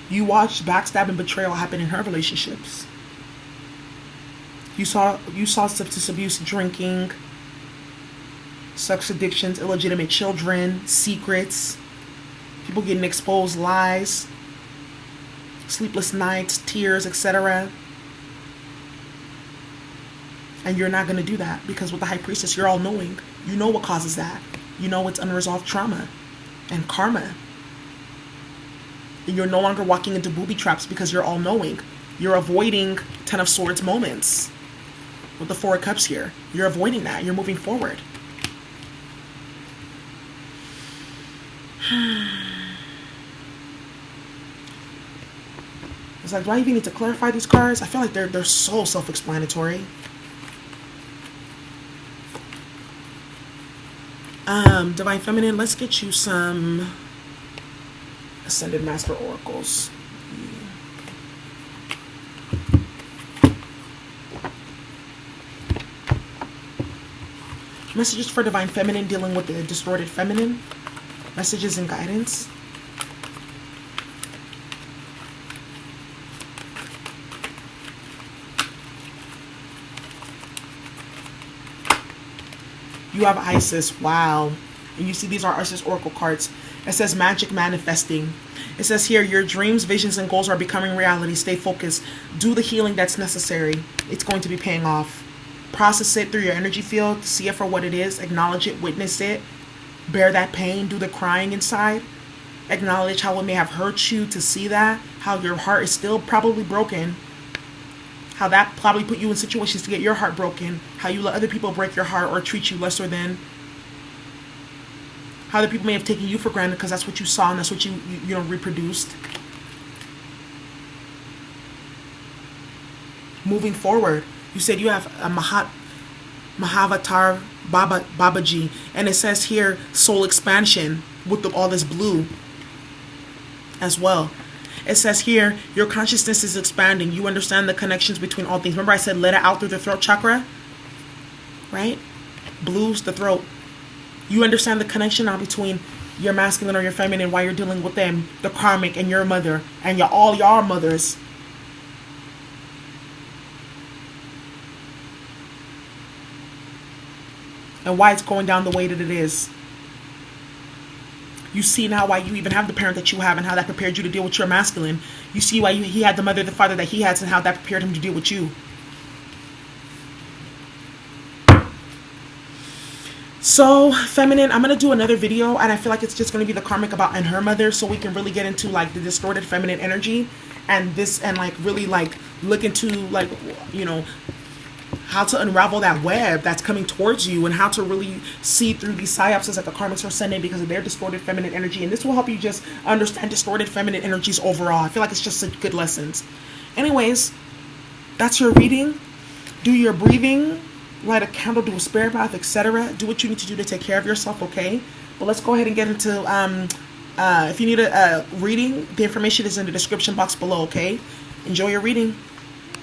You watched backstab and betrayal happen in her relationships. You saw substance abuse, drinking, sex addictions, illegitimate children, secrets, people getting exposed, lies, sleepless nights, tears, etc. And you're not going to do that, because with the High Priestess, you're all knowing. You know what causes that. You know it's unresolved trauma and karma. And you're no longer walking into booby traps because you're all knowing. You're avoiding Ten of Swords moments with the Four of Cups here. You're avoiding that. You're moving forward. It's like, do I even need to clarify these cards? I feel like they're so self-explanatory. Divine Feminine, let's get you some Ascended Master Oracles. Messages for Divine Feminine dealing with the distorted feminine. Messages and guidance. You have Isis. Wow. And you see these are Isis Oracle cards. It says magic manifesting. It says here, your dreams, visions, and goals are becoming reality. Stay focused. Do the healing that's necessary. It's going to be paying off. Process it through your energy field. See it for what it is. Acknowledge it. Witness it. Bear that pain. Do the crying inside. Acknowledge how it may have hurt you to see that. How your heart is still probably broken. How that probably put you in situations to get your heart broken. How you let other people break your heart or treat you lesser than. How other people may have taken you for granted because that's what you saw and that's what you reproduced. Moving forward, you said you have a Mahavatar Babaji, and it says here soul expansion with all this blue as well. It says here your consciousness is expanding. You understand the connections between all things. Remember I said let it out through the throat chakra, right? Blue's the throat. You understand the connection now between your masculine or your feminine while you're dealing with them, the karmic and your mother, and all your mothers. And why it's going down the way that it is. You see now why you even have the parent that you have and how that prepared you to deal with your masculine. You see why he had the mother, the father that he had, and how that prepared him to deal with you. So, feminine, I'm going to do another video, and I feel like it's just going to be the karmic about and her mother, so we can really get into like the distorted feminine energy and this, and like really like look into like, you know, how to unravel that web that's coming towards you, and how to really see through these psyops that the karmics are sending because of their distorted feminine energy. And this will help you just understand distorted feminine energies overall. I feel like it's just such good lessons. Anyways, that's your reading. Do your breathing, light a candle, do a spirit bath, etc. Do what you need to do to take care of yourself, okay? But let's go ahead and get into, if you need a reading, the information is in the description box below, okay? Enjoy your reading.